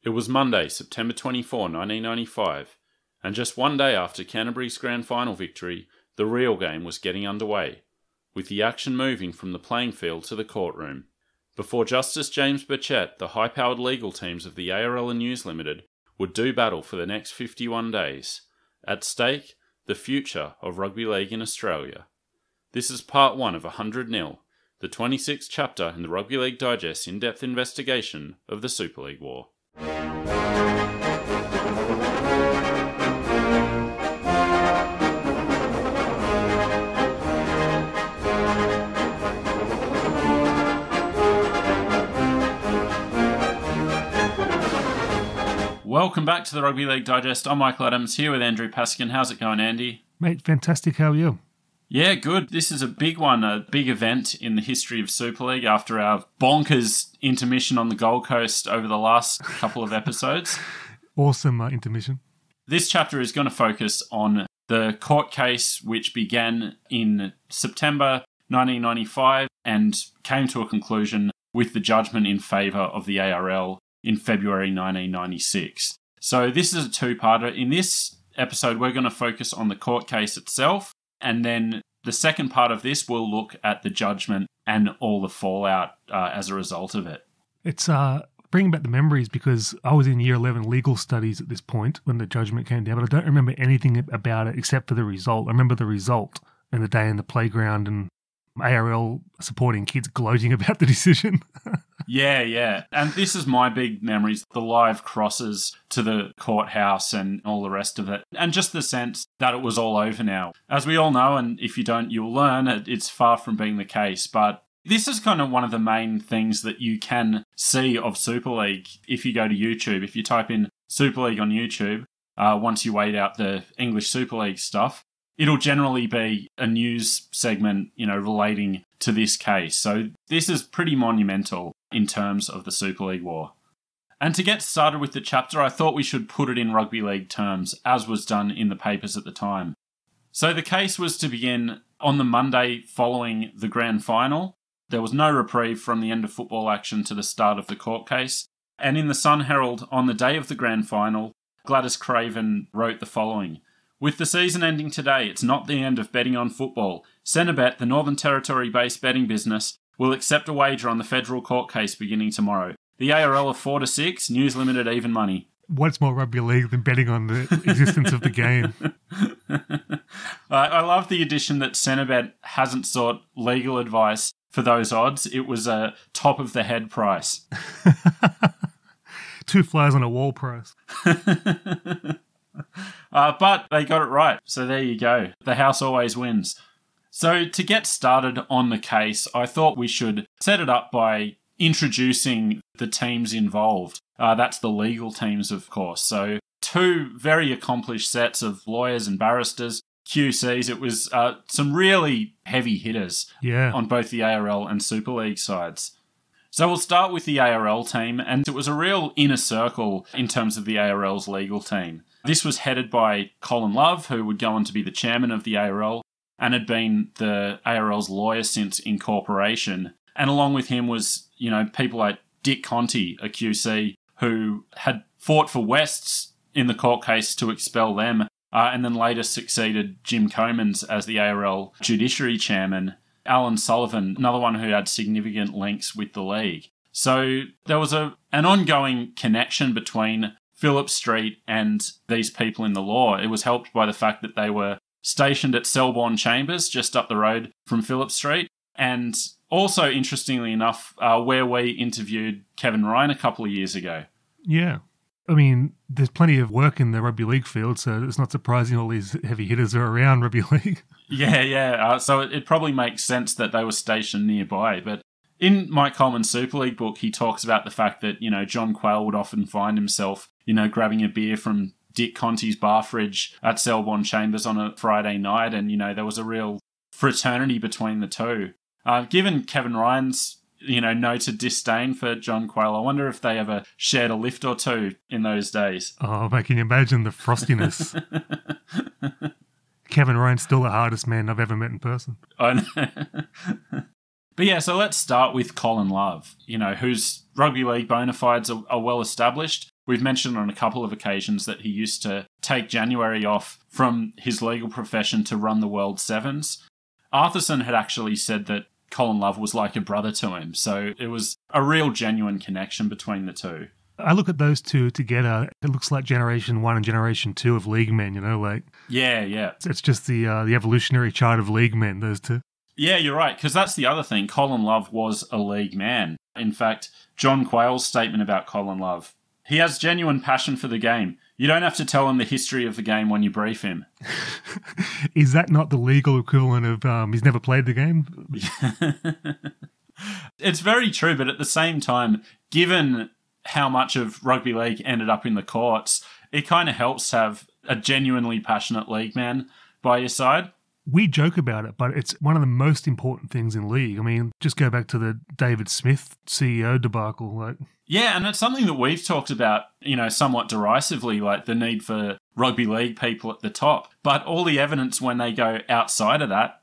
It was Monday, September 24, 1995, and just one day after Canterbury's grand final victory, the real game was getting underway, with the action moving from the playing field to the courtroom. Before Justice James Burchett, the high-powered legal teams of the ARL and News Limited would do battle for the next 51 days. At stake, the future of rugby league in Australia. This is part 1 of 100-0, the 26th chapter in the Rugby League Digest in-depth investigation of the Super League War. Welcome back to the Rugby League Digest. I'm Michael Adams here with Andrew Paskin. How's it going, Andy? Mate, fantastic. How are you? Yeah, good. This is a big one, a big event in the history of Super League after our bonkers intermission on the Gold Coast over the last couple of episodes. Awesome intermission. This chapter is going to focus on the court case which began in September 1995 and came to a conclusion with the judgment in favour of the ARL in February 1996. So this is a two-parter. In this episode, we're going to focus on the court case itself, and then the second part of this will look at the judgment and all the fallout as a result of it. It's bringing back the memories because I was in year 11 legal studies at this point when the judgment came down, but I don't remember anything about it except for the result. I remember the result and the day in the playground and ARL supporting kids gloating about the decision. Yeah. And this is my big memories, the live crosses to the courthouse and all the rest of it. And just the sense that it was all over now. As we all know, and if you don't, you'll learn, it's far from being the case. But this is kind of one of the main things that you can see of Super League if you go to YouTube. If you type in Super League on YouTube, once you wait out the English Super League stuff, it'll generally be a news segment, relating to this case. So this is pretty monumental in terms of the Super League War. And to get started with the chapter, I thought we should put it in rugby league terms, as was done in the papers at the time. So the case was to begin on the Monday following the grand final. There was no reprieve from the end of football action to the start of the court case. And in the Sun Herald, on the day of the grand final, Gladys Craven wrote the following: "With the season ending today, it's not the end of betting on football. Centrebet, the Northern Territory-based betting business, will accept a wager on the federal court case beginning tomorrow. The ARL are 4-6, News Limited even money." What's more rugby league than betting on the existence of the game? I love the addition that Centrebet hasn't sought legal advice for those odds. It was a top-of-the-head price. 2 flies on a wall price. But they got it right, so there you go. The house always wins. So to get started on the case, I thought we should set it up by introducing the teams involved. That's the legal teams, of course. So 2 very accomplished sets of lawyers and barristers, QCs. It was some really heavy hitters on both the ARL and Super League sides. So we'll start with the ARL team, and it was a real inner circle in terms of the ARL's legal team. This was headed by Colin Love, who would go on to be the chairman of the ARL, and had been the ARL's lawyer since incorporation. And along with him was, people like Dick Conti, a QC, who had fought for Wests in the court case to expel them, and then later succeeded Jim Comans as the ARL judiciary chairman. Alan Sullivan, another one who had significant links with the league. So there was an ongoing connection between Phillip Street and these people in the law. It was helped by the fact that they were stationed at Selborne Chambers, just up the road from Phillip Street. And also, interestingly enough, where we interviewed Kevin Ryan a couple of years ago. Yeah. I mean, there's plenty of work in the rugby league field, so it's not surprising all these heavy hitters are around rugby league. Yeah. So it probably makes sense that they were stationed nearby. But in Mike Coleman's Super League book, he talks about the fact that, John Quayle would often find himself, grabbing a beer from Dick Conti's bar fridge at Selborne Chambers on a Friday night. And, there was a real fraternity between the two. Given Kevin Ryan's, noted disdain for John Quayle, I wonder if they ever shared a lift or two in those days. Oh, mate, can you imagine the frostiness? Kevin Ryan's still the hardest man I've ever met in person. I know. But yeah, so let's start with Colin Love, whose rugby league bona fides are well established. We've mentioned on a couple of occasions that he used to take January off from his legal profession to run the World Sevens. Arthurson had actually said that Colin Love was like a brother to him, so it was a real genuine connection between the two. I look at those two together, it looks like Generation 1 and Generation 2 of league men, like... Yeah. It's just the evolutionary chart of league men, those two. Yeah, you're right, because that's the other thing. Colin Love was a league man. In fact, John Quayle's statement about Colin Love: he has genuine passion for the game. You don't have to tell him the history of the game when you brief him. Is that not the legal equivalent of he's never played the game? It's very true, but at the same time, given how much of rugby league ended up in the courts, it kind of helps to have a genuinely passionate league man by your side. We joke about it, but it's one of the most important things in league. I mean, just go back to the David Smith CEO debacle. Yeah, and it's something that we've talked about, somewhat derisively, like the need for rugby league people at the top. But all the evidence when they go outside of that,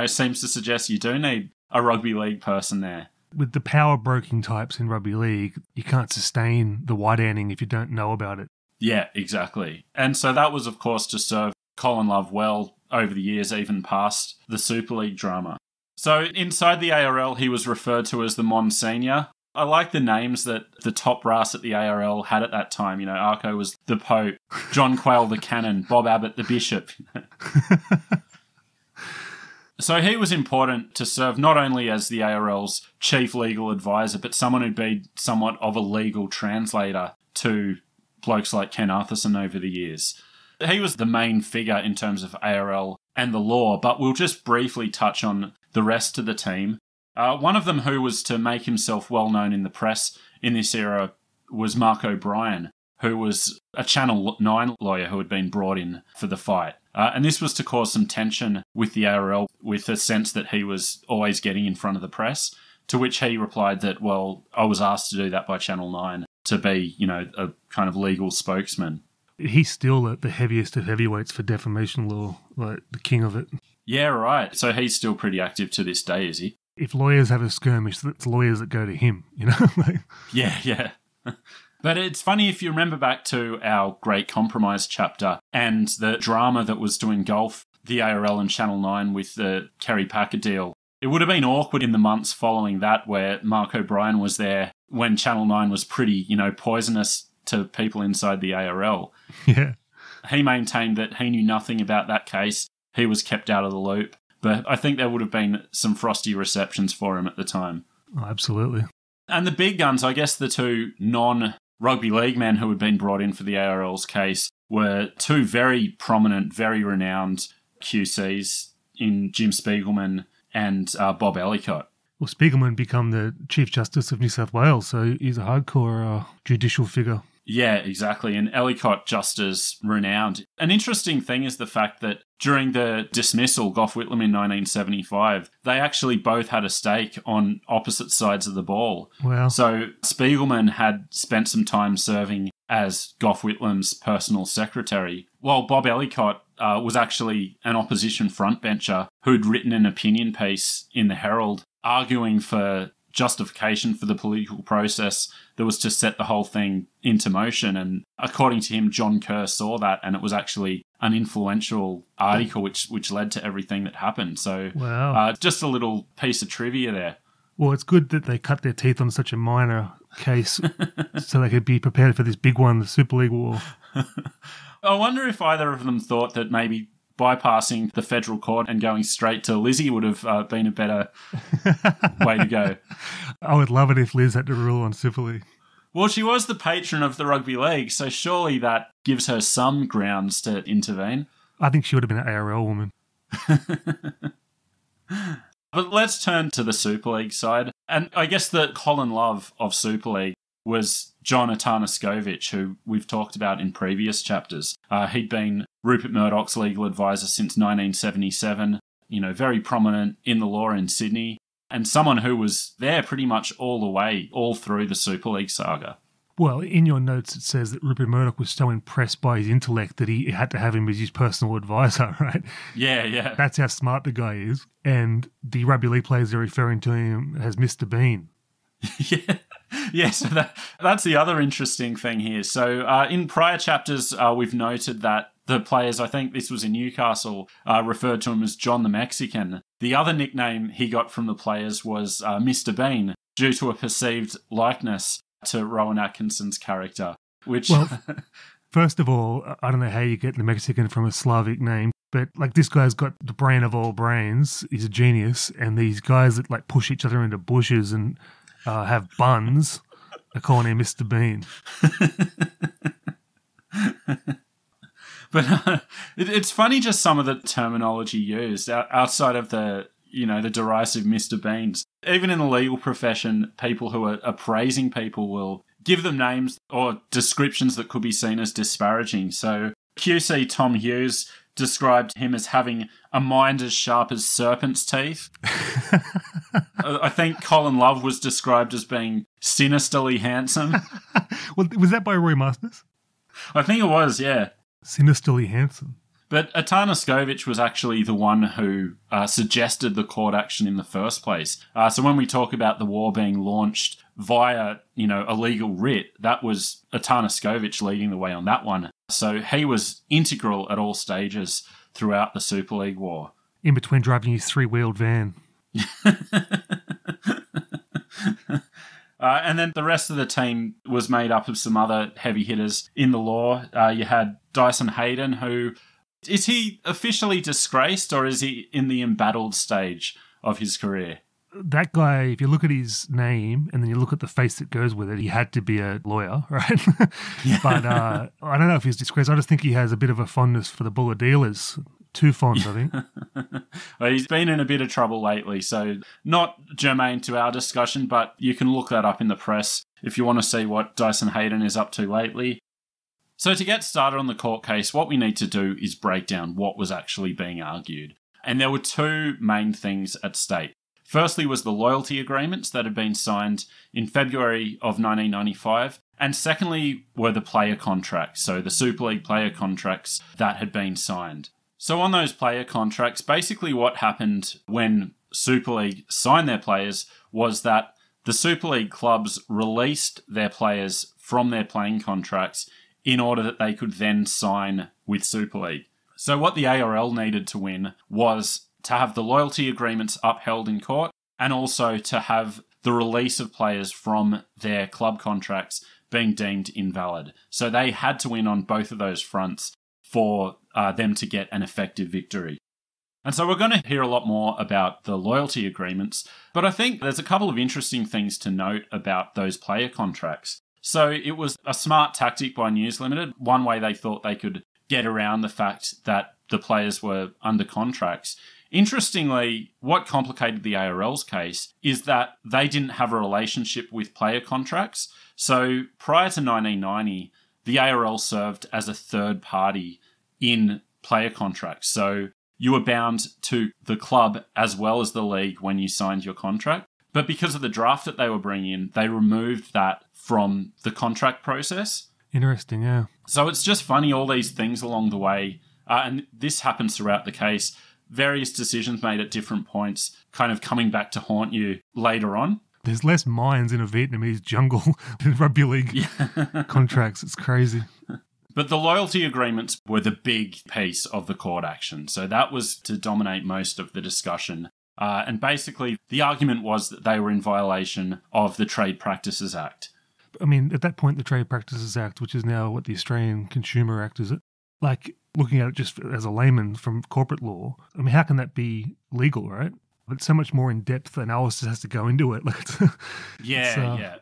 seems to suggest you do need a rugby league person there. With the power-broking types in rugby league, you can't sustain the wide-handing if you don't know about it. Yeah, exactly. And so that was, of course, to serve Colin Love well over the years, even past the Super League drama. So inside the ARL, he was referred to as the Monsignor. I like the names that the top brass at the ARL had at that time. Arco was the Pope, John Quayle the Canon, Bob Abbott the Bishop. So he was important to serve not only as the ARL's chief legal advisor, but someone who'd been somewhat of a legal translator to blokes like Ken Arthurson over the years. He was the main figure in terms of ARL and the law, but we'll just briefly touch on the rest of the team. One of them who was to make himself well known in the press in this era was Mark O'Brien, who was a Channel 9 lawyer who had been brought in for the fight. And this was to cause some tension with the ARL, with a sense that he was always getting in front of the press, to which he replied that, well, I was asked to do that by Channel 9 to be, a kind of legal spokesman. He's still the heaviest of heavyweights for defamation law, like the king of it. Yeah, right. So he's still pretty active to this day, is he? If lawyers have a skirmish, it's lawyers that go to him, Yeah. But it's funny if you remember back to our Great Compromise chapter and the drama that was to engulf the ARL and Channel 9 with the Kerry Packer deal. It would have been awkward in the months following that, where Mark O'Brien was there when Channel 9 was pretty, poisonous to people inside the ARL. Yeah. He maintained that he knew nothing about that case. He was kept out of the loop. But I think there would have been some frosty receptions for him at the time. Oh, absolutely. And the big guns, I guess the two non-rugby league men who had been brought in for the ARL's case were two very prominent, very renowned QCs in Jim Spiegelman and Bob Ellicott. Well, Spiegelman became the Chief Justice of New South Wales, so he's a hardcore judicial figure. Yeah, exactly. And Ellicott just as renowned. An interesting thing is the fact that during the dismissal, Gough Whitlam in 1975, they actually both had a stake on opposite sides of the ball. Wow. So Spiegelman had spent some time serving as Gough Whitlam's personal secretary, while Bob Ellicott was actually an opposition frontbencher who'd written an opinion piece in the Herald arguing for justification for the political process that was to set the whole thing into motion. And according to him, John Kerr saw that, and it was actually an influential article which led to everything that happened. So wow. Just a little piece of trivia there. Well, it's good that they cut their teeth on such a minor case so they could be prepared for this big one, the Super League War. I wonder if either of them thought that maybe bypassing the federal court and going straight to Lizzie would have been a better way to go. I would love it if Liz had to rule on Super League. Well, she was the patron of the rugby league, so surely that gives her some grounds to intervene. I think she would have been an ARL woman. But let's turn to the Super League side. And I guess the Colin Love of Super League was John Atanaskovich, who we've talked about in previous chapters. He'd been Rupert Murdoch's legal advisor since 1977, very prominent in the law in Sydney, and someone who was there pretty much all the way, all through the Super League saga. Well, in your notes it says that Rupert Murdoch was so impressed by his intellect that he had to have him as his personal advisor, right? Yeah. That's how smart the guy is. And the rugby league players are referring to him as Mr. Bean. Yeah. Yeah, so that's the other interesting thing here. So in prior chapters, we've noted that the players, I think this was in Newcastle, referred to him as John the Mexican. The other nickname he got from the players was Mr. Bean, due to a perceived likeness to Rowan Atkinson's character. Which, Well, first of all, I don't know how you get the Mexican from a Slavic name, but like this guy's got the brain of all brains. He's a genius, and these guys that like push each other into bushes and have buns are calling him Mr. Bean. But it's funny just some of the terminology used outside of the derisive Mr. Beans. Even in the legal profession, people who are praising people will give them names or descriptions that could be seen as disparaging. So QC Tom Hughes described him as having a mind as sharp as serpent's teeth. I think Colin Love was described as being sinisterly handsome. Well, was that by Roy Masters? I think it was, yeah. Sinisterly handsome. But Atanas was actually the one who suggested the court action in the first place. So when we talk about the war being launched via, a legal writ, that was Atanas leading the way on that one. So he was integral at all stages throughout the Super League War. In between driving his three-wheeled van. And then the rest of the team was made up of some other heavy hitters in the law. You had Dyson Hayden, who... Is he officially disgraced, or is he in the embattled stage of his career? That guy, if you look at his name and then you look at the face that goes with it, he had to be a lawyer, right? Yeah. But I don't know if he's disgraced. I just think he has a bit of a fondness for the Bulla dealers. Too fond, I think. Well, he's been in a bit of trouble lately, so not germane to our discussion, but you can look that up in the press if you want to see what Dyson Hayden is up to lately. So to get started on the court case, what we need to do is break down what was actually being argued. And there were two main things at stake. Firstly was the loyalty agreements that had been signed in February of 1995. And secondly were the player contracts, so the Super League player contracts that had been signed. So on those player contracts, basically what happened when Super League signed their players was that the Super League clubs released their players from their playing contracts in order that they could then sign with Super League. So what the ARL needed to win was to have the loyalty agreements upheld in court and also to have the release of players from their club contracts being deemed invalid. So they had to win on both of those fronts for them to get an effective victory. And so we're going to hear a lot more about the loyalty agreements, but I think there's a couple of interesting things to note about those player contracts. So it was a smart tactic by News Limited. One way they thought they could get around the fact that the players were under contracts. Interestingly, what complicated the ARL's case is that they didn't have a relationship with player contracts. So prior to 1990, the ARL served as a third party in player contracts. So you were bound to the club as well as the league when you signed your contract. But because of the draft that they were bringing in, they removed that from the contract process. Interesting, yeah. So it's just funny, all these things along the way. And this happens throughout the case. Various decisions made at different points kind of coming back to haunt you later on. There's less mines in a Vietnamese jungle than rugby league contracts. It's crazy. But the loyalty agreements were the big piece of the court action. So that was to dominate most of the discussion. And basically, the argument was that they were in violation of the Trade Practices Act. I mean, at that point, the Trade Practices Act, which is now what the Australian Consumer Act, is it? Like, looking at it just as a layman from corporate law, I mean, how can that be legal, right? But so much more in-depth analysis has to go into it. Like, yeah.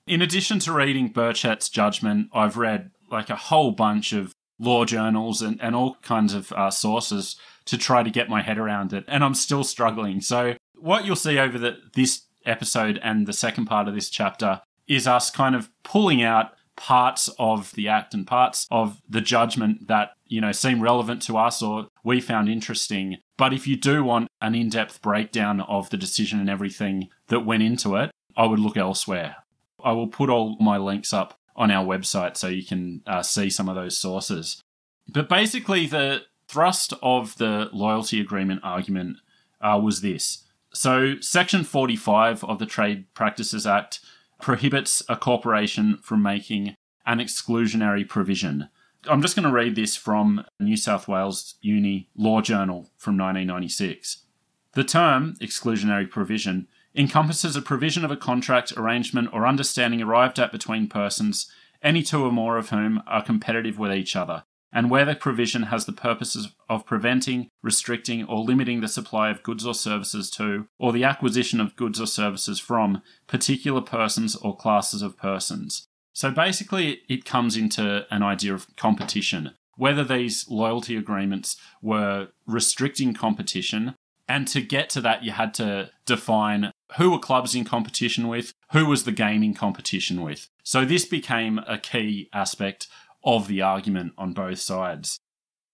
In addition to reading Burchett's judgment, I've read like a whole bunch of law journals and all kinds of sources to try to get my head around it, and I'm still struggling. So what you'll see over this episode and the second part of this chapter is us kind of pulling out parts of the act and parts of the judgment that, seem relevant to us or we found interesting. But if you do want an in-depth breakdown of the decision and everything that went into it, I would look elsewhere. I will put all my links up on our website so you can see some of those sources. But basically, the thrust of the loyalty agreement argument was this. So Section 45 of the Trade Practices Act prohibits a corporation from making an exclusionary provision. I'm just going to read this from New South Wales Uni Law Journal from 1996. The term exclusionary provision encompasses a provision of a contract, arrangement, or understanding arrived at between persons, any two or more of whom are competitive with each other, and where the provision has the purposes of preventing, restricting, or limiting the supply of goods or services to, or the acquisition of goods or services from, particular persons or classes of persons. So basically, it comes into an idea of competition, whether these loyalty agreements were restricting competition, and to get to that, you had to define who were clubs in competition with, who was the game in competition with. So this became a key aspect of the argument on both sides.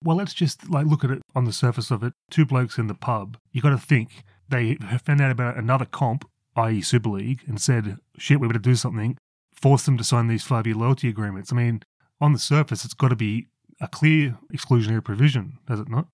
Well, let's just look at it on the surface of it. Two blokes in the pub. You got to think they found out about another comp, i.e. Super League, and said, shit, we better do something. Force them to sign these 5-year loyalty agreements. I mean, on the surface, it's got to be a clear exclusionary provision, does it not?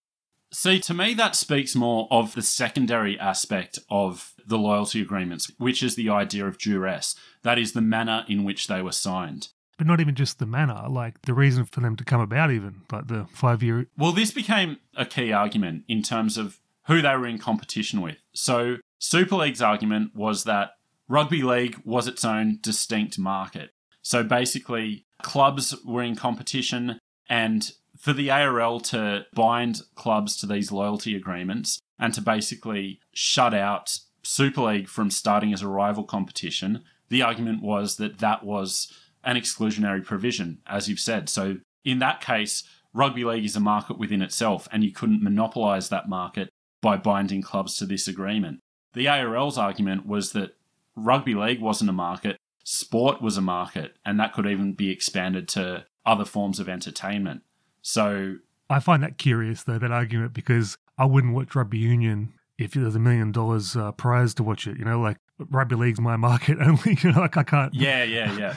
See, to me, that speaks more of the secondary aspect of the loyalty agreements, which is the idea of duress. That is the manner in which they were signed. But not even just the manner, like the reason for them to come about even, like the 5-year... Well, this became a key argument in terms of who they were in competition with. So Super League's argument was that Rugby League was its own distinct market. So basically, clubs were in competition, and for the ARL to bind clubs to these loyalty agreements and to basically shut out Super League from starting as a rival competition, the argument was that that was an exclusionary provision, as you've said. So in that case, Rugby League is a market within itself, and you couldn't monopolise that market by binding clubs to this agreement. The ARL's argument was that Rugby League wasn't a market, sport was a market, and that could even be expanded to other forms of entertainment. So I find that curious, though, that argument, because I wouldn't watch rugby union if there's $1 million prize to watch it. You know, like rugby league's my market only. You know, like I can't. Yeah.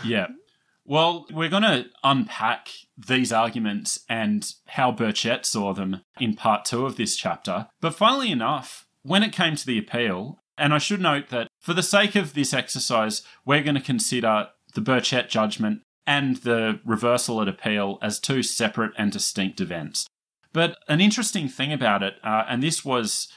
Yeah. Well, we're going to unpack these arguments and how Burchett saw them in part 2 of this chapter. But funnily enough, when it came to the appeal, and I should note that for the sake of this exercise, we're going to consider the Burchett judgment and the reversal at appeal as 2 separate and distinct events. But an interesting thing about it, and this was,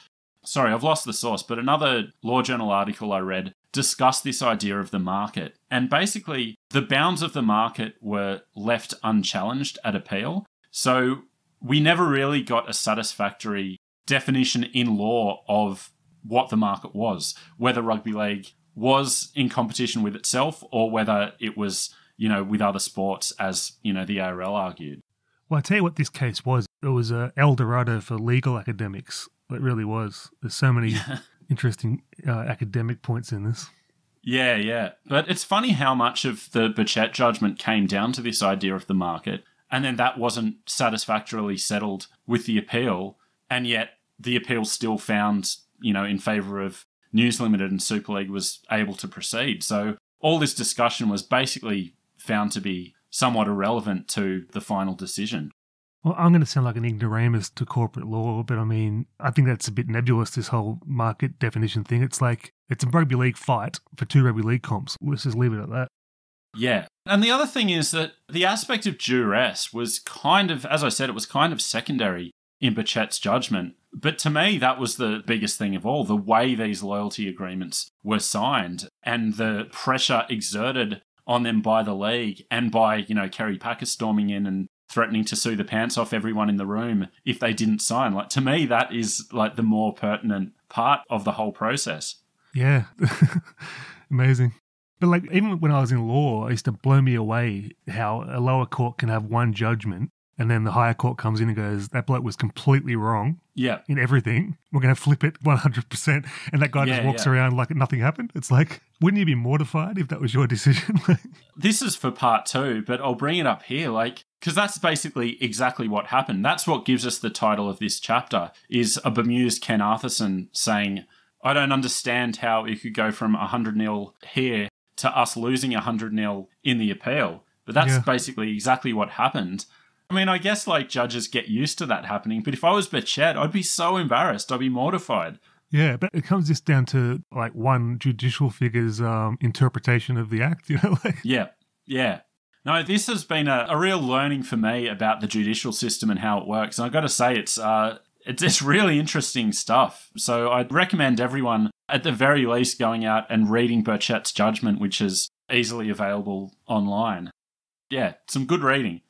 sorry, I've lost the source, but another Law Journal article I read discussed this idea of the market. And basically, the bounds of the market were left unchallenged at appeal. So we never really got a satisfactory definition in law of what the market was, whether Rugby League was in competition with itself or whether it was, you know, with other sports, as, you know, the ARL argued. Well, I tell you what this case was. It was a El Dorado for legal academics. It really was. There's so many interesting academic points in this. Yeah. But it's funny how much of the Burchett judgment came down to this idea of the market, and then that wasn't satisfactorily settled with the appeal, and yet the appeal still found, you know, in favour of News Limited, and Super League was able to proceed. So all this discussion was basically found to be somewhat irrelevant to the final decision. Well, I'm going to sound like an ignoramus to corporate law, but I mean, I think that's a bit nebulous, this whole market definition thing. It's like, it's a rugby league fight for 2 rugby league comps. Let's just leave it at that. Yeah. And the other thing is that the aspect of duress was kind of, as I said, it was kind of secondary in Burchett's judgment. But to me, that was the biggest thing of all, the way these loyalty agreements were signed and the pressure exerted on them by the league and by, you know, Kerry Packer storming in and threatening to sue the pants off everyone in the room if they didn't sign. Like, to me, that is like the more pertinent part of the whole process. Yeah. Amazing. But like, even when I was in law, it used to blow me away how a lower court can have one judgment and then the higher court comes in and goes, that bloke was completely wrong in everything. We're going to flip it 100%. And that guy just walks around like nothing happened. It's like, wouldn't you be mortified if that was your decision? This is for part 2, but I'll bring it up here, like, because that's basically exactly what happened. That's what gives us the title of this chapter, is a bemused Ken Arthurson saying, I don't understand how it could go from 100-0 here to us losing 100-0 in the appeal. But that's basically exactly what happened. I mean, I guess like judges get used to that happening, but if I was Burchett, I'd be so embarrassed. I'd be mortified. Yeah, but it comes just down to like one judicial figure's interpretation of the act, you know? Like, Yeah, yeah. No, this has been a real learning for me about the judicial system and how it works. And I've got to say, it's really interesting stuff. So I'd recommend everyone, at the very least, going out and reading Burchett's judgment, which is easily available online. Yeah, some good reading.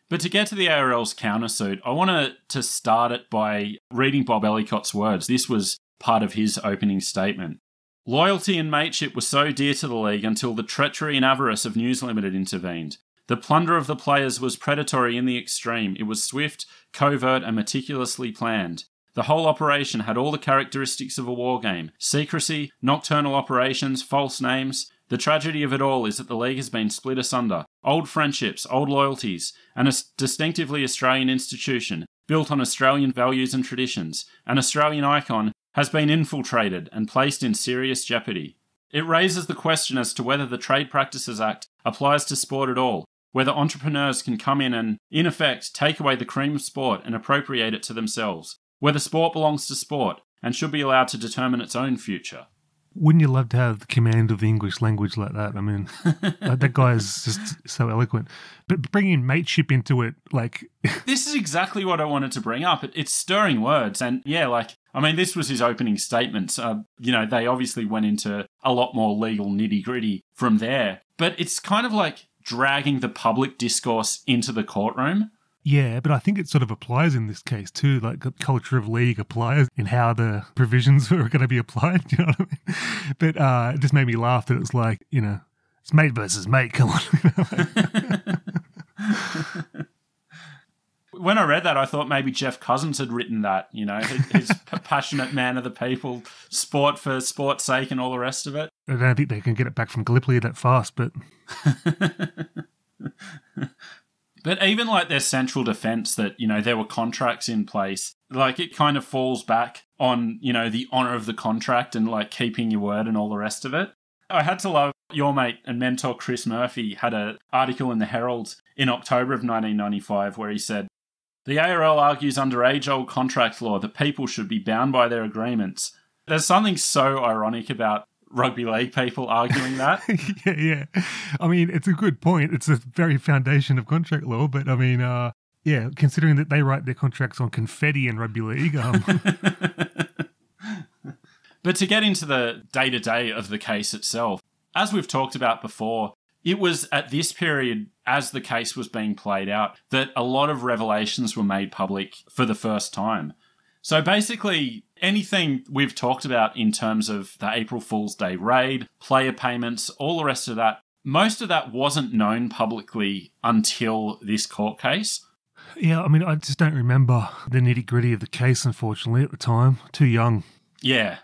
But to get to the ARL's countersuit, I want to start it by reading Bob Ellicott's words. This was part of his opening statement. Loyalty and mateship were so dear to the league until the treachery and avarice of News Limited intervened. The plunder of the players was predatory in the extreme. It was swift, covert, and meticulously planned. The whole operation had all the characteristics of a war game. Secrecy, nocturnal operations, false names. The tragedy of it all is that the league has been split asunder. Old friendships, old loyalties, and a distinctively Australian institution, built on Australian values and traditions, an Australian icon, has been infiltrated and placed in serious jeopardy. It raises the question as to whether the Trade Practices Act applies to sport at all, whether entrepreneurs can come in and, in effect, take away the cream of sport and appropriate it to themselves, whether sport belongs to sport and should be allowed to determine its own future. wouldn't you love to have the command of the English language like that? I mean, that guy is just so eloquent. But bringing mateship into it, like... This is exactly what I wanted to bring up. It's stirring words. And yeah, this was his opening statements. They obviously went into a lot more legal nitty-gritty from there. But it's kind of like dragging the public discourse into the courtroom. Yeah, but I think it sort of applies in this case too. Like the culture of league applies in how the provisions are going to be applied. You know what I mean? But it just made me laugh that it's like, it's mate versus mate. Come on. When I read that, I thought maybe Jeff Cousins had written that. His passionate man of the people, sport for sport's sake, and all the rest of it. I don't think they can get it back from Gallipoli that fast, but. But even like their central defence that, there were contracts in place, like it kind of falls back on, the honour of the contract and like keeping your word and all the rest of it. I had to love your mate and mentor Chris Murphy had an article in the Herald in October of 1995 where he said, "The ARL argues under age-old contract law that people should be bound by their agreements." There's something so ironic about rugby league people arguing that. Yeah. I mean, it's a good point. It's the very foundation of contract law. But I mean, considering that they write their contracts on confetti in rugby league. But to get into the day-to-day of the case itself, as we've talked about before, it was at this period, as the case was being played out, that a lot of revelations were made public for the first time. So basically, anything we've talked about in terms of the April Fool's Day raid, player payments, all the rest of that, most of that wasn't known publicly until this court case. Yeah, I mean, I just don't remember the nitty-gritty of the case, unfortunately, at the time. Too young. Yeah.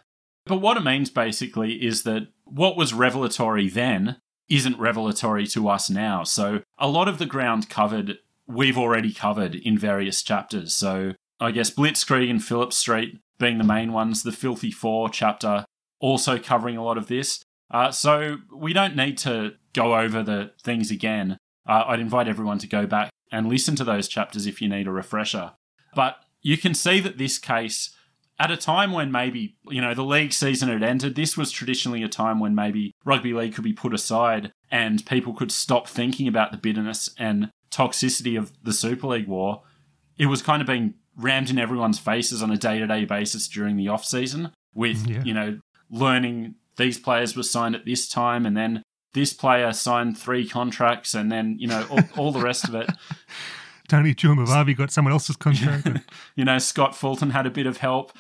But what it means, basically, is that what was revelatory then isn't revelatory to us now. So a lot of the ground covered, we've already covered in various chapters. So I guess Blitzkrieg and Phillip Street being the main ones, the Filthy Four chapter also covering a lot of this. So we don't need to go over the things again. I'd invite everyone to go back and listen to those chapters if you need a refresher. But you can see that this case, at a time when maybe, the league season had ended, this was traditionally a time when maybe rugby league could be put aside and people could stop thinking about the bitterness and toxicity of the Super League war. It was kind of being rammed in everyone's faces on a day-to-day basis during the off-season with, learning these players were signed at this time and then this player signed 3 contracts and then, all the rest of it. Tony Chumavavi got someone else's contract. Scott Fulton had a bit of help.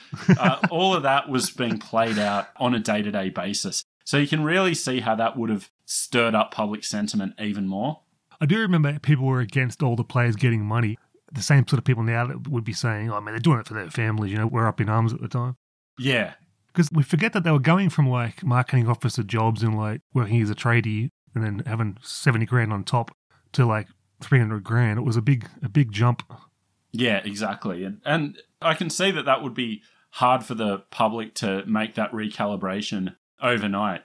All of that was being played out on a day-to-day basis. So you can really see how that would have stirred up public sentiment even more. I do remember people were against all the players getting money. The same sort of people now that would be saying, oh, man, they're doing it for their families, we're up in arms at the time. Yeah. Because we forget that they were going from, like, marketing officer jobs and, like, working as a tradie and then having 70 grand on top to, like, 300 grand. It was a big jump. Yeah, exactly. And I can see that would be hard for the public to make that recalibration overnight,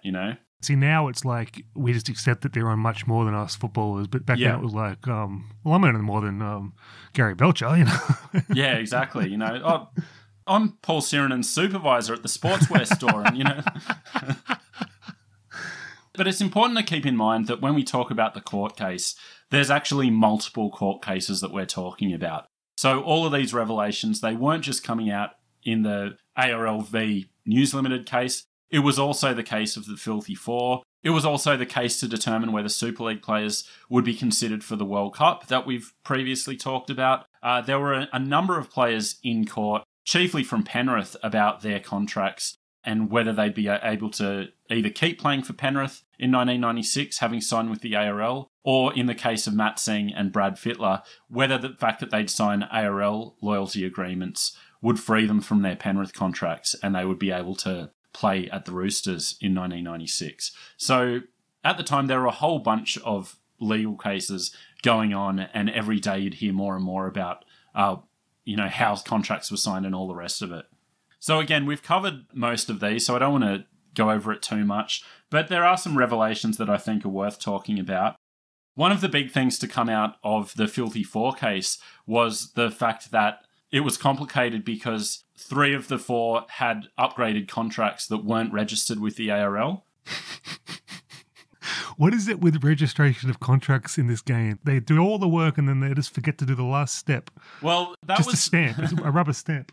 See, now it's like we just accept that they're on much more than us footballers. But back then it was like, I'm earning more than Gary Belcher, Yeah, exactly. I'm Paul Sirenen's supervisor at the sportswear store, and, you know... But it's important to keep in mind that when we talk about the court case, there's actually multiple court cases that we're talking about. So all of these revelations, they weren't just coming out in the ARL v News Limited case. It was also the case of the Filthy Four. It was also the case to determine whether Super League players would be considered for the World Cup that we've previously talked about. There were a number of players in court, chiefly from Penrith, about their contracts and whether they'd be able to either keep playing for Penrith in 1996, having signed with the ARL, or in the case of Matt Singh and Brad Fittler, whether the fact that they'd sign ARL loyalty agreements would free them from their Penrith contracts and they would be able to play at the Roosters in 1996. So at the time, there were a whole bunch of legal cases going on, and every day you'd hear more and more about, how contracts were signed and all the rest of it. So again, we've covered most of these, so I don't want to go over it too much, but there are some revelations that I think are worth talking about. One of the big things to come out of the Filthy Four case was the fact that it was complicated because 3 of the 4 had upgraded contracts that weren't registered with the ARL. What is it with registration of contracts in this game? They do all the work and then they just forget to do the last step. Well, that just was... a stamp, a rubber stamp.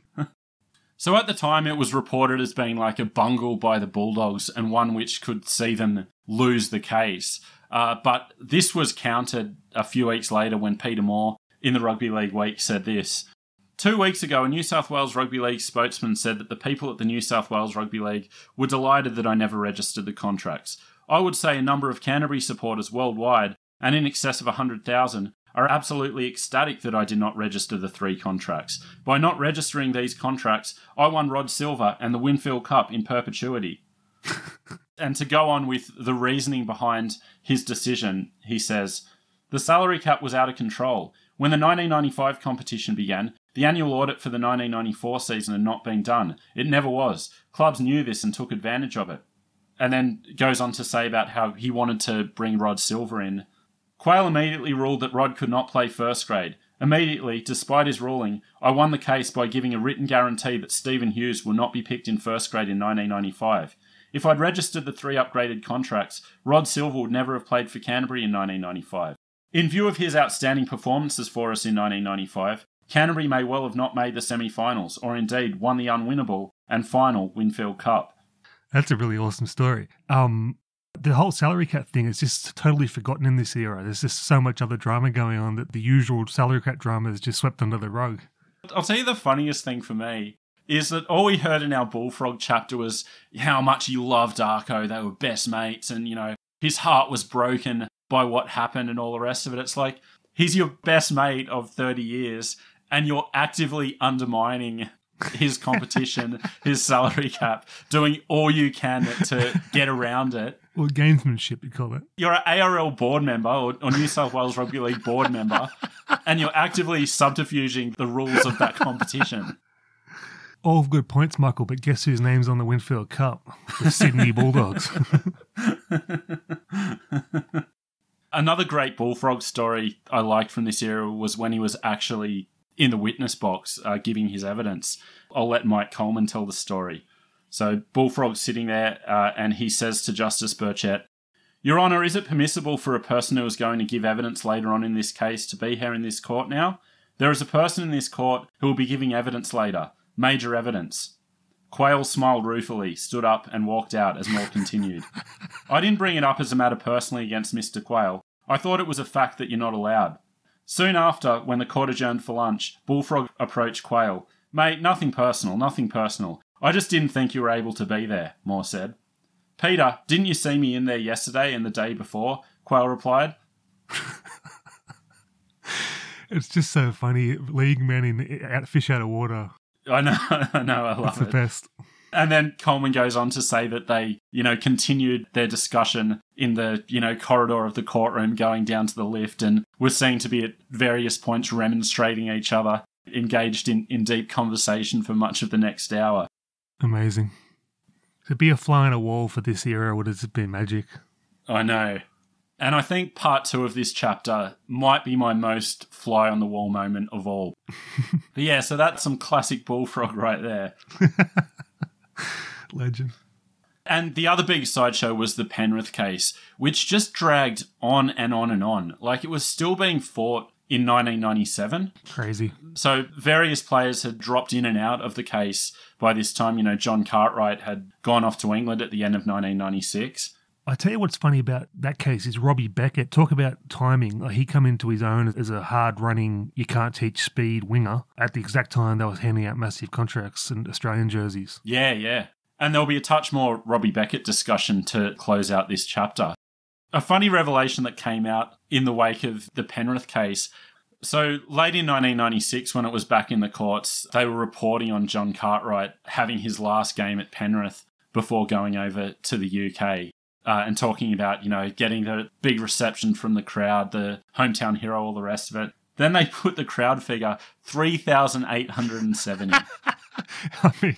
So at the time, it was reported as being like a bungle by the Bulldogs and one which could see them lose the case. But this was countered a few weeks later when Peter Moore in the Rugby League Week said this. 2 weeks ago, a New South Wales Rugby League spokesman said that the people at the New South Wales Rugby League were delighted that I never registered the contracts. I would say a number of Canterbury supporters worldwide, and in excess of 100,000, are absolutely ecstatic that I did not register the 3 contracts. By not registering these contracts, I won Rod Silver and the Winfield Cup in perpetuity. And to go on with the reasoning behind his decision, he says, the salary cap was out of control. When the 1995 competition began, the annual audit for the 1994 season had not been done. It never was. Clubs knew this and took advantage of it. And then goes on to say about how he wanted to bring Rod Silver in. Quayle immediately ruled that Rod could not play first grade. Immediately, despite his ruling, I won the case by giving a written guarantee that Stephen Hughes will not be picked in first grade in 1995. If I'd registered the 3 upgraded contracts, Rod Silver would never have played for Canterbury in 1995. In view of his outstanding performances for us in 1995, Canterbury may well have not made the semi-finals, or indeed won the unwinnable and final Winfield Cup. That's a really awesome story. The whole salary cap thing is just totally forgotten in this era. There's just so much other drama going on that the usual salary cap drama is just swept under the rug. I'll tell you the funniest thing for me is that all we heard in our Bullfrog chapter was how much he loved Darko. They were best mates and, his heart was broken by what happened and all the rest of it. It's like, he's your best mate of 30 years and you're actively undermining his competition, his salary cap, doing all you can to get around it. Well, gamesmanship, you call it. You're an ARL board member or New South Wales Rugby League board member, and you're actively subterfuging the rules of that competition. All good points, Michael, but guess whose name's on the Winfield Cup? The Sydney Bulldogs. Another great Bullfrog story I liked from this era was when he was actually in the witness box giving his evidence. I'll let Mike Coleman tell the story. So Bullfrog's sitting there and he says to Justice Burchett, Your Honour, is it permissible for a person who is going to give evidence later on in this case to be here in this court now? There is a person in this court who will be giving evidence later. Major evidence. Quayle smiled ruefully, stood up and walked out as Moore continued. I didn't bring it up as a matter personally against Mr. Quayle. I thought it was a fact that you're not allowed. Soon after, when the court adjourned for lunch, Bullfrog approached Quayle. Mate, nothing personal, nothing personal. I just didn't think you were able to be there, Moore said. Peter, didn't you see me in there yesterday and the day before? Quayle replied. It's just so funny. League men in fish out of water. I know, I love it. It's the best. And then Coleman goes on to say that they, continued their discussion in the, corridor of the courtroom going down to the lift and were seen to be at various points remonstrating each other, engaged in deep conversation for much of the next hour. Amazing. To be a fly on a wall for this era would have been magic. I know. And I think part 2 of this chapter might be my most fly-on-the-wall moment of all. But yeah, so that's some classic bullfrog right there. Legend. And the other big sideshow was the Penrith case, which just dragged on and on and on. Like, it was still being fought in 1997. Crazy. So various players had dropped in and out of the case by this time. You know, John Cartwright had gone off to England at the end of 1996. I tell you what's funny about that case is Robbie Beckett. Talk about timing. Like, he come into his own as a hard-running, you can't teach speed winger at the exact time they was handing out massive contracts and Australian jerseys. Yeah. And there'll be a touch more Robbie Beckett discussion to close out this chapter. A funny revelation that came out in the wake of the Penrith case. So late in 1996, when it was back in the courts, they were reporting on John Cartwright having his last game at Penrith before going over to the UK. And talking about, you know, getting the big reception from the crowd, the hometown hero, all the rest of it. Then they put the crowd figure 3,870. I mean,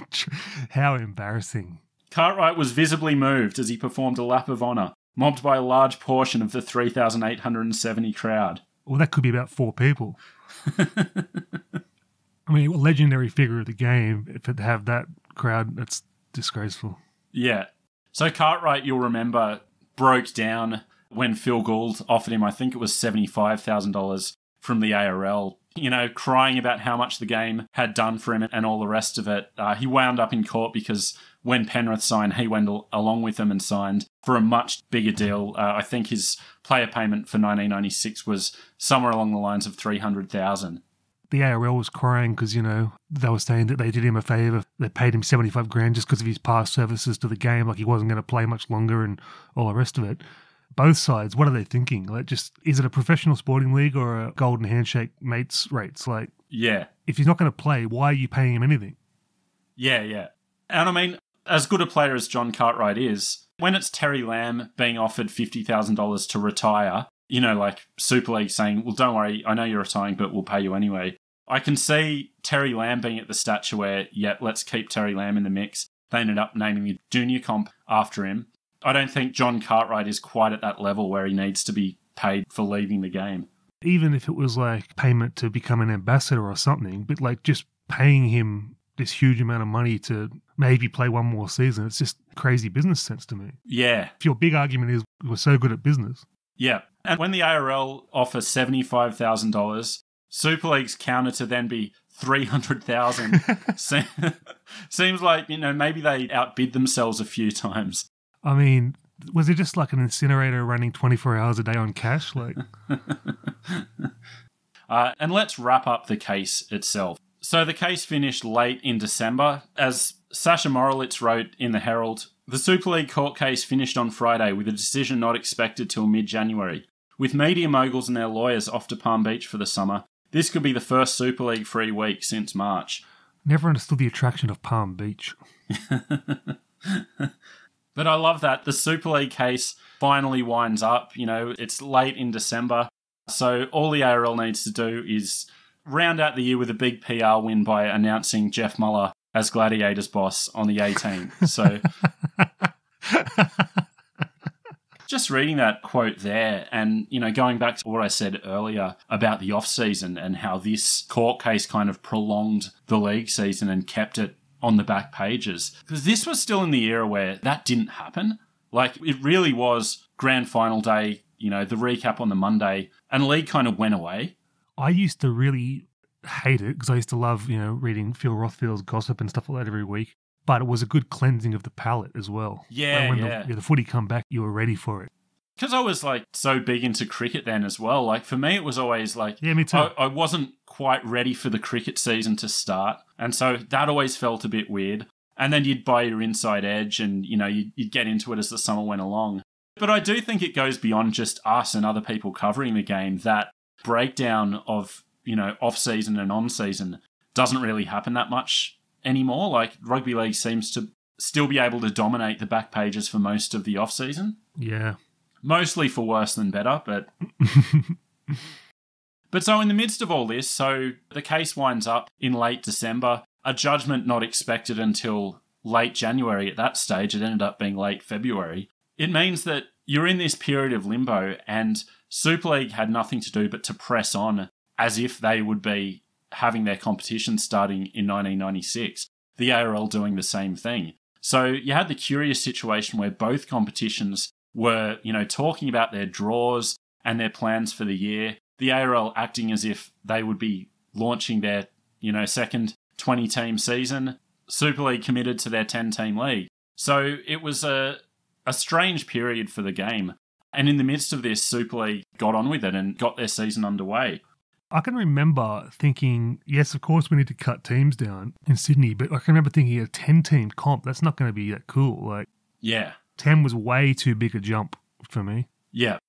how embarrassing. Cartwright was visibly moved as he performed a lap of honour, mobbed by a large portion of the 3,870 crowd. Well, that could be about 4 people. I mean, a legendary figure of the game, if it have that crowd, that's disgraceful. Yeah. So Cartwright, you'll remember, broke down when Phil Gould offered him, I think it was $75,000 from the ARL, you know, crying about how much the game had done for him and all the rest of it. He wound up in court because when Penrith signed, he went along with them and signed for a much bigger deal. I think his player payment for 1996 was somewhere along the lines of $300,000. The ARL was crying because, you know, they were saying that they did him a favour. They paid him $75,000 just because of his past services to the game, like he wasn't going to play much longer and all the rest of it. Both sides, what are they thinking? Like, just, is it a professional sporting league or a golden handshake mates rates? Like, yeah. If he's not going to play, why are you paying him anything? Yeah. And I mean, as good a player as John Cartwright is, when it's Terry Lamb being offered $50,000 to retire, you know, like Super League saying, well, don't worry, I know you're retiring, but we'll pay you anyway. I can see Terry Lamb being at the stature where, let's keep Terry Lamb in the mix. They ended up naming the junior comp after him. I don't think John Cartwright is quite at that level where he needs to be paid for leaving the game. Even if it was like payment to become an ambassador or something, but like just paying him this huge amount of money to maybe play one more season, it's just crazy business sense to me. Yeah. If your big argument is we're so good at business. Yeah. And when the ARL offers $75,000, Super League's counter to then be $300,000 seems like, you know, maybe they outbid themselves a few times. I mean, was it just like an incinerator running 24 hours a day on cash? Like, and let's wrap up the case itself. So the case finished late in December. As Sasha Moralitz wrote in the Herald, the Super League court case finished on Friday with a decision not expected till mid-January. With media moguls and their lawyers off to Palm Beach for the summer, this could be the first Super League free week since March. Never understood the attraction of Palm Beach. But I love that. The Super League case finally winds up. You know, it's late in December. So all the ARL needs to do is round out the year with a big PR win by announcing Jeff Muller as Gladiators boss on the 18th. So just reading that quote there and, you know, going back to what I said earlier about the off-season and how this court case kind of prolonged the league season and kept it on the back pages. Because this was still in the era where that didn't happen. Like, it really was grand final day, you know, the recap on the Monday, and league kind of went away. I used to really hate it because I used to love, you know, reading Phil Rothfield's gossip and stuff like that every week. But it was a good cleansing of the palate as well. Yeah, when the footy come back, you were ready for it. Because I was, like, so big into cricket then as well. Like, for me, it was always, like... Yeah, me too. I wasn't quite ready for the cricket season to start. And so that always felt a bit weird. And then you'd buy your Inside Edge and, you know, you'd get into it as the summer went along. But I do think it goes beyond just us and other people covering the game. That breakdown of, you know, off-season and on-season doesn't really happen that much anymore. Like, Rugby League seems to still be able to dominate the back pages for most of the off-season. Yeah. Mostly for worse than better, but... But so in the midst of all this, so the case winds up in late December, a judgment not expected until late January at that stage. It ended up being late February. it means that you're in this period of limbo, and Super League had nothing to do but to press on as if they would be having their competition starting in 1996. The ARL doing the same thing. So you had the curious situation where both competitions were, talking about their draws and their plans for the year. The ARL acting as if they would be launching their, second 20-team season. Super League committed to their 10-team league. So it was a strange period for the game. And in the midst of this, Super League got on with it and got their season underway. I can remember thinking, yes, of course we need to cut teams down in Sydney, but I can remember thinking a 10-team comp, that's not going to be that cool. Yeah. 10 was way too big a jump for me. Yeah.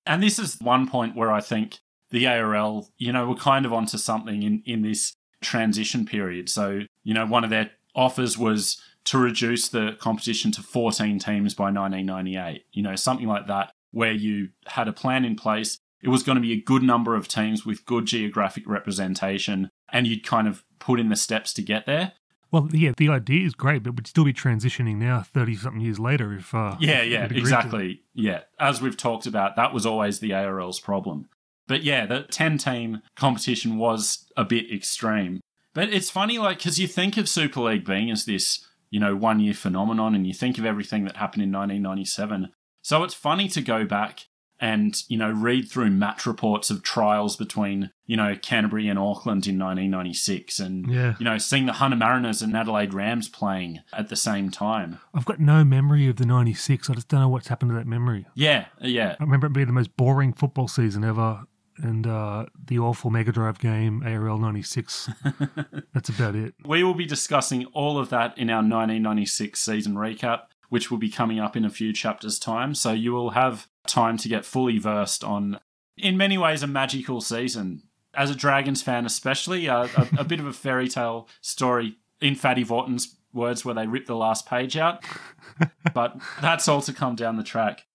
And this is one point where I think the ARL, were kind of onto something in this transition period. So, one of their offers was to reduce the competition to 14 teams by 1998. Something like that, where you had a plan in place. It was going to be a good number of teams with good geographic representation, and you'd kind of put in the steps to get there. Well, yeah, the idea is great, but we'd still be transitioning now 30-something years later if... exactly. Yeah, as we've talked about, that was always the ARL's problem. But yeah, the 10-team competition was a bit extreme. But it's funny, because you think of Super League being as this, one-year phenomenon, and you think of everything that happened in 1997. So it's funny to go back and, read through match reports of trials between, Canterbury and Auckland in 1996 and, seeing the Hunter Mariners and Adelaide Rams playing at the same time. I've got no memory of the 96. I just don't know what's happened to that memory. Yeah. I remember it being the most boring football season ever and the awful Mega Drive game, ARL 96. That's about it. We will be discussing all of that in our 1996 season recap, which will be coming up in a few chapters' time. So you will have time to get fully versed on, in many ways, a magical season. As a Dragons fan especially, a bit of a fairy tale story, in Fatty Vorton's words, where they ripped the last page out. But that's all to come down the track.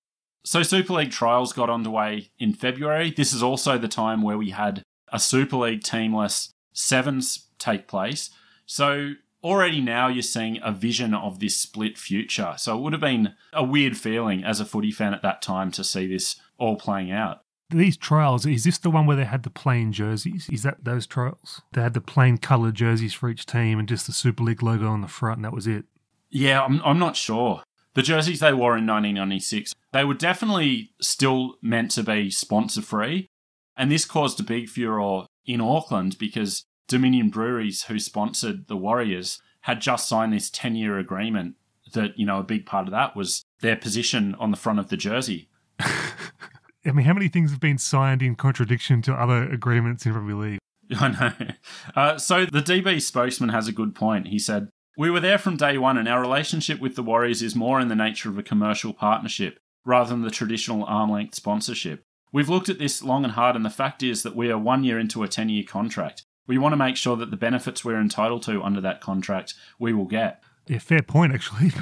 So Super League trials got underway in February. This is also the time where we had a Super League teamless sevens take place. So already now you're seeing a vision of this split future. So it would have been a weird feeling as a footy fan at that time to see this all playing out. These trials, is this the one where they had the plain jerseys? Is that those trials? They had the plain coloured jerseys for each team and just the Super League logo on the front and that was it? Yeah, I'm not sure. The jerseys they wore in 1996, they were definitely still meant to be sponsor-free. And this caused a big furore in Auckland because Dominion Breweries, who sponsored the Warriors, had just signed this 10-year agreement that, a big part of that was their position on the front of the jersey. I mean, how many things have been signed in contradiction to other agreements in Rugby League? I know. So the DB spokesman has a good point. He said, "We were there from day one and our relationship with the Warriors is more in the nature of a commercial partnership rather than the traditional arm-length sponsorship. We've looked at this long and hard and the fact is that we are 1 year into a 10-year contract. We want to make sure that the benefits we're entitled to under that contract we will get." Yeah, fair point, actually.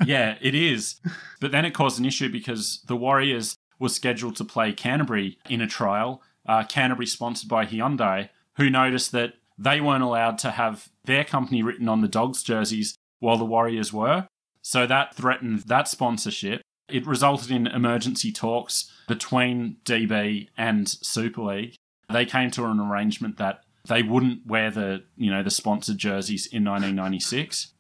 Yeah, it is. But then it caused an issue because the Warriors were scheduled to play Canterbury in a trial, Canterbury sponsored by Hyundai, who noticed that they weren't allowed to have their company written on the Dogs jerseys while the Warriors were. So that threatened that sponsorship. It resulted in emergency talks between DB and Super League. They came to an arrangement that they wouldn't wear the sponsored jerseys in 1996.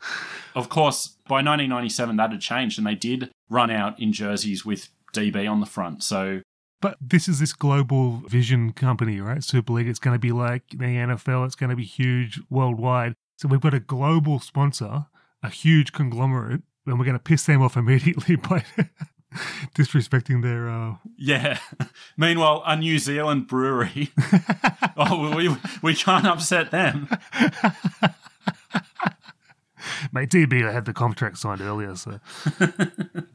Of course, by 1997 that had changed and they did run out in jerseys with DB on the front. But this is this global vision company, right? Super League. It's going to be like the NFL. It's going to be huge worldwide. So we've got a global sponsor, a huge conglomerate, and we're going to piss them off immediately by disrespecting their... Yeah. Meanwhile, a New Zealand brewery. We can't upset them. Mate, DB had the contract signed earlier, so...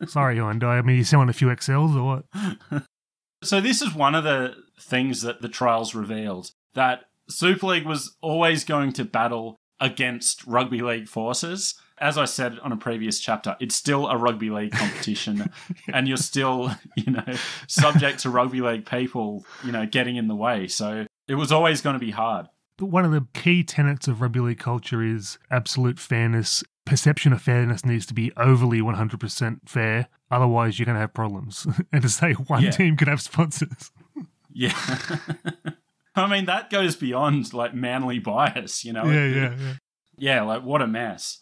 Sorry, Hyundai. I mean, you selling a few XLs or what? So this is one of the things that the trials revealed, that Super League was always going to battle against rugby league forces. As I said on a previous chapter, it's still a rugby league competition and you're still, subject to rugby league people, getting in the way. So it was always going to be hard. But one of the key tenets of rugby league culture is absolute fairness, perception of fairness needs to be overly 100% fair. Otherwise, you're going to have problems. And to say one team could have sponsors. Yeah. I mean, that goes beyond like manly bias, you know? Yeah. Yeah, like what a mess.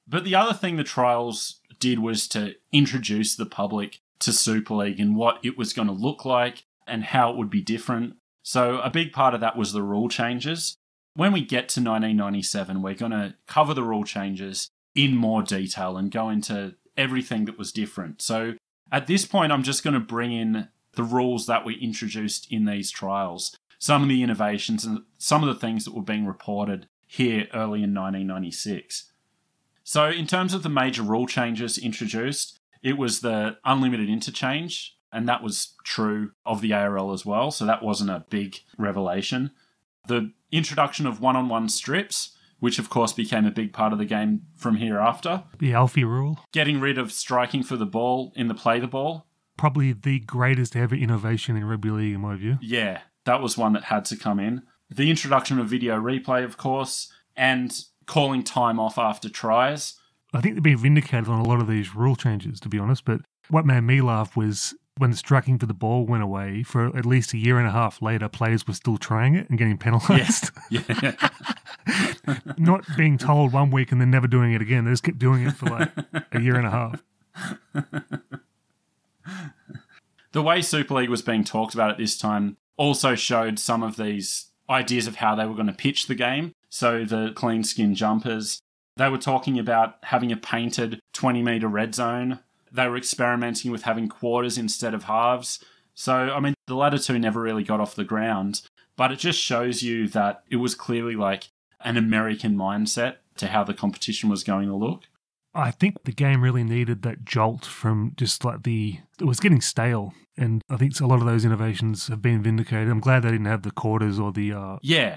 But the other thing the trials did was to introduce the public to Super League and what it was going to look like and how it would be different. So a big part of that was the rule changes. When we get to 1997, we're going to cover the rule changes in more detail and go into everything that was different. So at this point, I'm just going to bring in the rules that we introduced in these trials, some of the innovations and some of the things that were being reported here early in 1996. So in terms of the major rule changes introduced, it was the unlimited interchange, and that was true of the ARL as well, so that wasn't a big revelation. The introduction of one-on-one strips, which of course became a big part of the game from hereafter. The Alfie rule. Getting rid of striking for the ball in the play the ball. Probably the greatest ever innovation in rugby league, in my view. Yeah, that was one that had to come in. The introduction of video replay, of course, and calling time off after tries. I think they've been vindicated on a lot of these rule changes, to be honest, but what made me laugh was when the striking for the ball went away, for at least a year and a half later, players were still trying it and getting penalised. Yeah. Not being told one week and then never doing it again. They just kept doing it for like a year and a half. The way Super League was being talked about at this time also showed some of these ideas of how they were going to pitch the game. So the clean skin jumpers, they were talking about having a painted 20-metre red zone. They were experimenting with having quarters instead of halves. So, I mean, the latter two never really got off the ground, but it just shows you that it was clearly like an American mindset to how the competition was going to look. I think the game really needed that jolt from just like it was getting stale. And I think a lot of those innovations have been vindicated. I'm glad they didn't have the quarters or the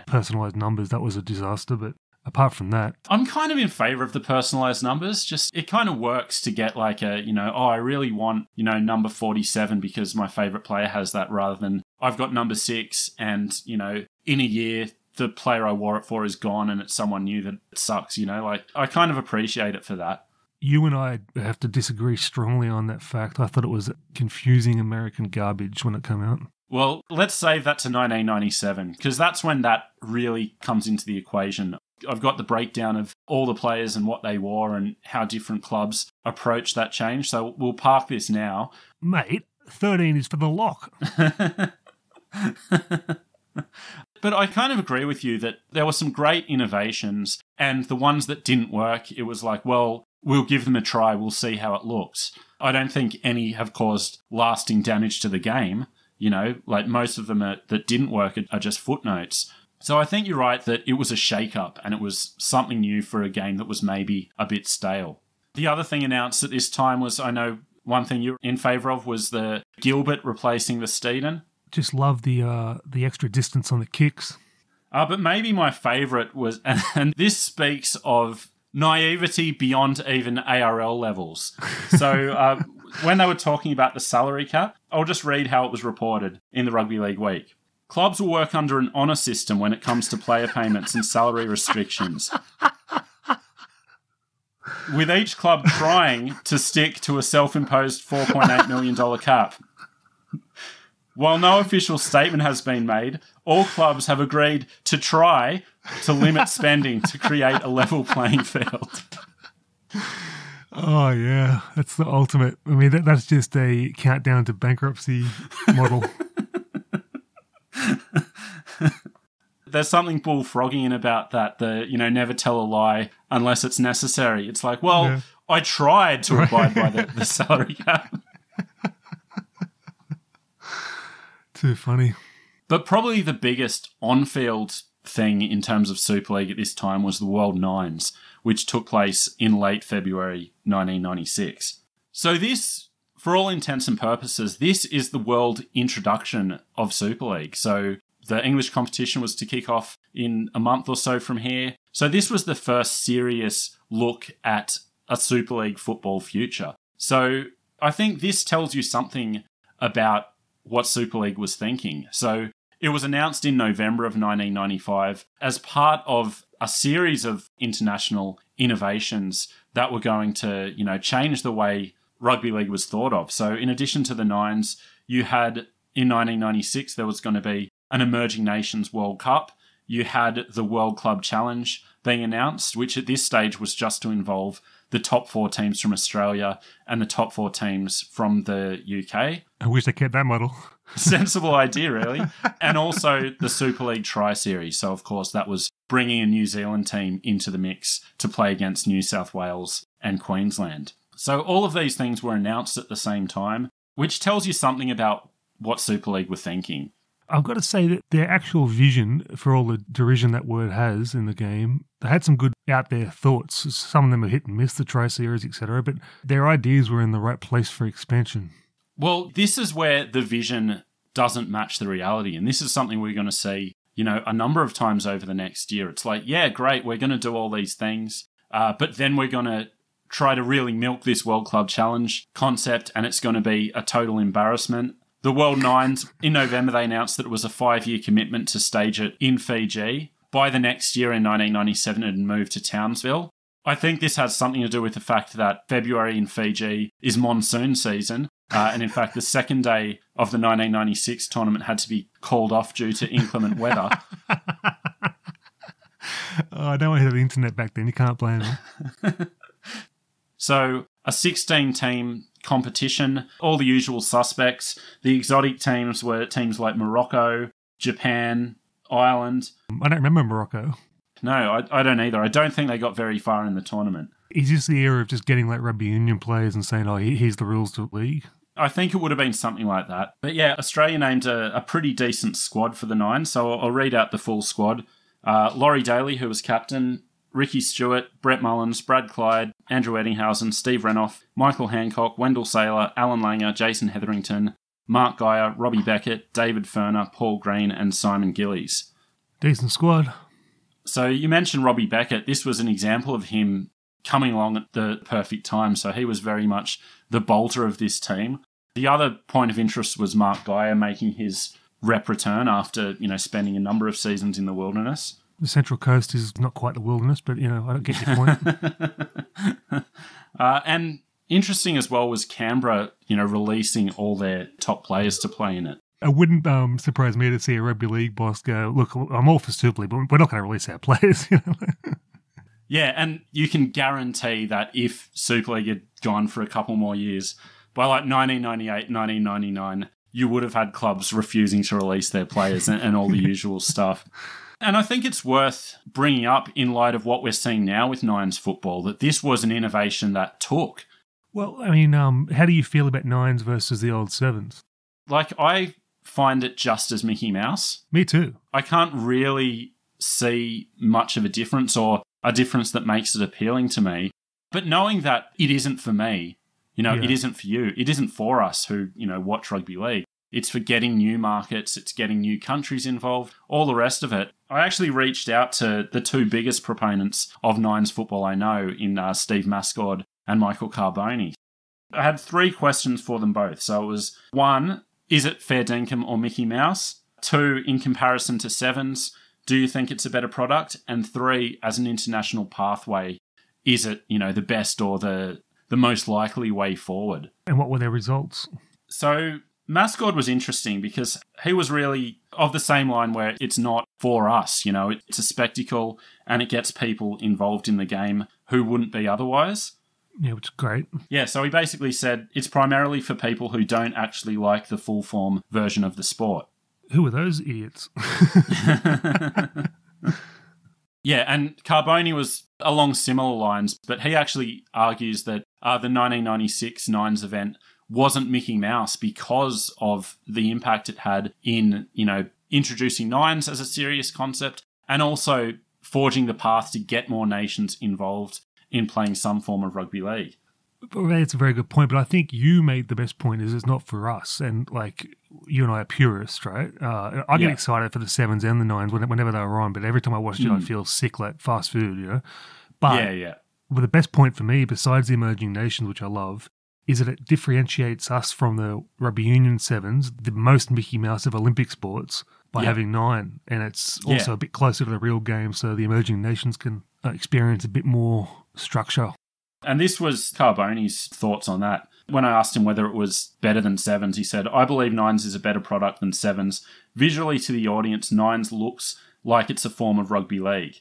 personalised numbers. That was a disaster, but apart from that, I'm kind of in favour of the personalised numbers. Just it kind of works to get like I really want, number 47 because my favourite player has that, rather than I've got number 6 and, in a year the player I wore it for is gone and it's someone new that sucks, like I kind of appreciate it for that. You and I have to disagree strongly on that fact. I thought it was confusing American garbage when it came out. Well, let's save that to 1997 because that's when that really comes into the equation. I've got the breakdown of all the players and what they wore and how different clubs approach that change. So we'll park this now. Mate, 13 is for the lock. But I kind of agree with you that there were some great innovations, and the ones that didn't work, it was like, well, we'll give them a try, we'll see how it looks. I don't think any have caused lasting damage to the game. Like most of them that didn't work are just footnotes. So I think you're right that it was a shake-up and it was something new for a game that was maybe a bit stale. The other thing announced at this time was, I know one thing you're in favour of was the Gilbert replacing the Steeden. Just love the extra distance on the kicks. But maybe my favourite was, and this speaks of naivety beyond even ARL levels. So when they were talking about the salary cap, I'll just read how it was reported in the Rugby League Week. Clubs will work under an honour system when it comes to player payments and salary restrictions, with each club trying to stick to a self-imposed $4.8 million cap. While no official statement has been made, all clubs have agreed to try to limit spending to create a level playing field. Oh, yeah. That's the ultimate. I mean, that's just a countdown to bankruptcy model. There's something bullfroggian about that, never tell a lie unless it's necessary. It's like, well, yeah. I tried to abide by the salary cap. Too funny. But probably the biggest on-field thing in terms of Super League at this time was the World Nines, which took place in late February 1996. So this, for all intents and purposes, this is the world introduction of Super League. So the English competition was to kick off in a month or so from here. So this was the first serious look at a Super League football future. So I think this tells you something about what Super League was thinking. So it was announced in November of 1995 as part of a series of international innovations that were going to, change the way rugby league was thought of. So in addition to the nines, you had in 1996, there was going to be an Emerging Nations World Cup. You had the World Club Challenge being announced, which at this stage was just to involve the top 4 teams from Australia and the top 4 teams from the UK. I wish they kept that model. Sensible idea, really. And also the Super League Tri-Series. So, of course, that was bringing a New Zealand team into the mix to play against New South Wales and Queensland. So all of these things were announced at the same time, which tells you something about what Super League were thinking. I've got to say that their actual vision, for all the derision that word has in the game, they had some good out there thoughts. Some of them are hit and miss, the Tri-Series, etc., but their ideas were in the right place for expansion. Well, this is where the vision doesn't match the reality, and this is something we're going to see, a number of times over the next year. It's like, yeah, great, we're going to do all these things, but then we're going to try to really milk this World Club Challenge concept, and it's going to be a total embarrassment. The World Nines, in November, they announced that it was a 5-year commitment to stage it in Fiji. By the next year, in 1997, it had moved to Townsville. I think this has something to do with the fact that February in Fiji is monsoon season. And in fact, the second day of the 1996 tournament had to be called off due to inclement weather. I don't want to have the internet back then. You can't blame them. So a 16-team competition, all the usual suspects. The exotic teams were teams like Morocco, Japan, Ireland. I don't remember Morocco. No, I don't either. I don't think they got very far in the tournament. Is this the era of just getting like rugby union players and saying, here's the rules to the league? I think it would have been something like that. But yeah, Australia named a pretty decent squad for the Nines, so I'll read out the full squad. Laurie Daly, who was captain, Ricky Stewart, Brett Mullins, Brad Clyde, Andrew Eddinghausen, Steve Renoff, Michael Hancock, Wendell Saylor, Alan Langer, Jason Hetherington, Mark Geyer, Robbie Beckett, David Ferner, Paul Green and Simon Gillies. Decent squad. So you mentioned Robbie Beckett. This was an example of him coming along at the perfect time. So he was very much the bolter of this team. The other point of interest was Mark Geyer making his rep return after, spending a number of seasons in the wilderness. The Central Coast is not quite the wilderness, but, I don't get your point. And interesting as well was Canberra, releasing all their top players to play in it. It wouldn't surprise me to see a rugby league boss go, look, I'm all for Super League, but we're not going to release our players. Yeah, and you can guarantee that if Super League had gone for a couple more years, by like 1998, 1999, you would have had clubs refusing to release their players and all the usual stuff. And I think it's worth bringing up in light of what we're seeing now with Nines football, that this was an innovation that took. Well, I mean, how do you feel about Nines versus the old Sevens? Like, I find it just as Mickey Mouse. Me too. I can't really see much of a difference or a difference that makes it appealing to me. But knowing that it isn't for me, It isn't for you, it isn't for us who, watch rugby league. It's for getting new markets, it's getting new countries involved, all the rest of it. I actually reached out to the two biggest proponents of Nines football I know in Steve Mascod and Michael Carboni. I had 3 questions for them both. So it was 1, is it fair dinkum or Mickey Mouse? 2, in comparison to Sevens, do you think it's a better product? And 3, as an international pathway, is it, the best or the most likely way forward? And what were their results? So Mascod was interesting because he was really of the same line where it's not for us, it's a spectacle and it gets people involved in the game who wouldn't be otherwise. Yeah, which is great. Yeah, so he basically said it's primarily for people who don't actually like the full form version of the sport. Who are those idiots? Yeah, and Carboni was along similar lines, but he actually argues that the 1996 Nines event wasn't Mickey Mouse because of the impact it had in, introducing Nines as a serious concept and also forging the path to get more nations involved in playing some form of rugby league. That's a very good point, but I think you made the best point is it's not for us. And you and I are purists, right? I get excited for the Sevens and the Nines whenever they were on, but every time I watch it, I feel sick like fast food, But the best point for me, besides the emerging nations, which I love, is that it differentiates us from the rugby union Sevens, the most Mickey Mouse of Olympic sports, by having 9, and it's also a bit closer to the real game, so the emerging nations can experience a bit more structure. And this was Carbone's thoughts on that. When I asked him whether it was better than 7s, he said, "I believe 9s is a better product than 7s. Visually to the audience, 9s looks like it's a form of rugby league.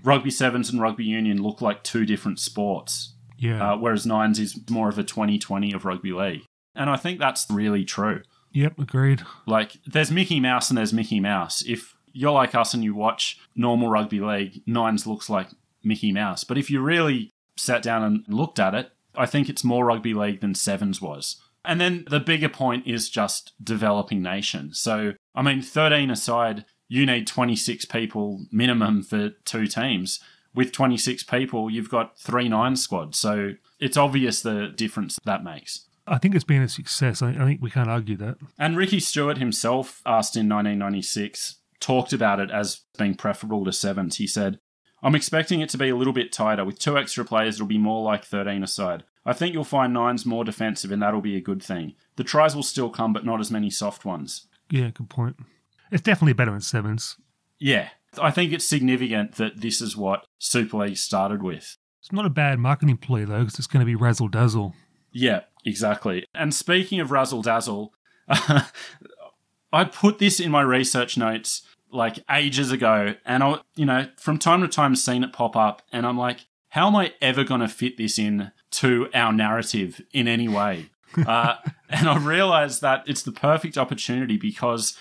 Rugby 7s and rugby union look like 2 different sports, whereas 9s is more of a 2020 of rugby league." And I think that's really true. Yep, agreed. Like, there's Mickey Mouse and there's Mickey Mouse. If you're like us and you watch normal rugby league, 9s looks like Mickey Mouse. But if you really sat down and looked at it, I think it's more rugby league than 7s was. And then the bigger point is just developing nations. So, 13 aside, you need 26 people minimum for 2 teams. With 26 people, you've got 3 9 squads. So it's obvious the difference that makes. I think it's been a success. I think we can't argue that. And Ricky Stewart himself, asked in 1996, talked about it as being preferable to 7s. He said, "I'm expecting it to be a little bit tighter. With 2 extra players, it'll be more like 13 aside. I think you'll find 9s more defensive, and that'll be a good thing. The tries will still come, but not as many soft ones." Yeah, good point. It's definitely better than 7s. Yeah. I think it's significant that this is what Super League started with. It's not a bad marketing play, though, because it's going to be razzle-dazzle. Yeah, exactly. And speaking of razzle-dazzle, I put this in my research notes like ages ago, and from time to time seen it pop up, and I'm like, how am I ever going to fit this in to our narrative in any way? And I realized that it's the perfect opportunity because,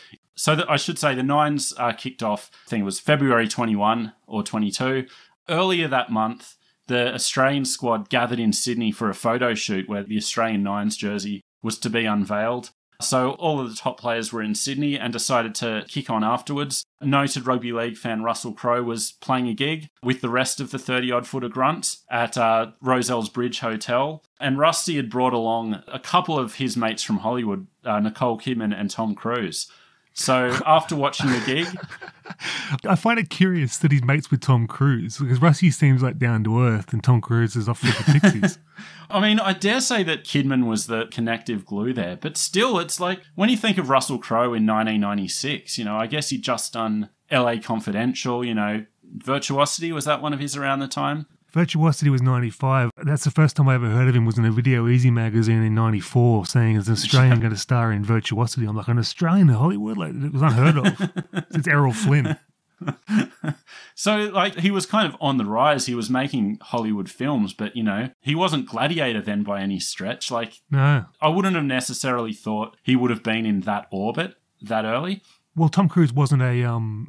I should say the 9s kicked off, I think it was February 21 or 22. Earlier that month, the Australian squad gathered in Sydney for a photo shoot where the Australian 9s jersey was to be unveiled. So all of the top players were in Sydney and decided to kick on afterwards. A noted rugby league fan Russell Crowe was playing a gig with the rest of the 30-odd footer grunts at Roselle's Bridge Hotel. And Rusty had brought along a couple of his mates from Hollywood, Nicole Kidman and Tom Cruise. So after watching the gig... I find it curious that he's mates with Tom Cruise, because Rusty seems like down to earth and Tom Cruise is off with the pixies. I dare say that Kidman was the connective glue there, but still, it's like, when you think of Russell Crowe in 1996, I guess he'd just done LA Confidential, Virtuosity, was that one of his around the time? Virtuosity was 95. That's the first time I ever heard of him was in a Video Easy magazine in 94 saying as an Australian going to star in Virtuosity. I'm like, an Australian in Hollywood? Like, it was unheard of. It's Errol Flynn. So, he was kind of on the rise. He was making Hollywood films, but, he wasn't Gladiator then by any stretch. No. I wouldn't have necessarily thought he would have been in that orbit that early. Well, Tom Cruise wasn't a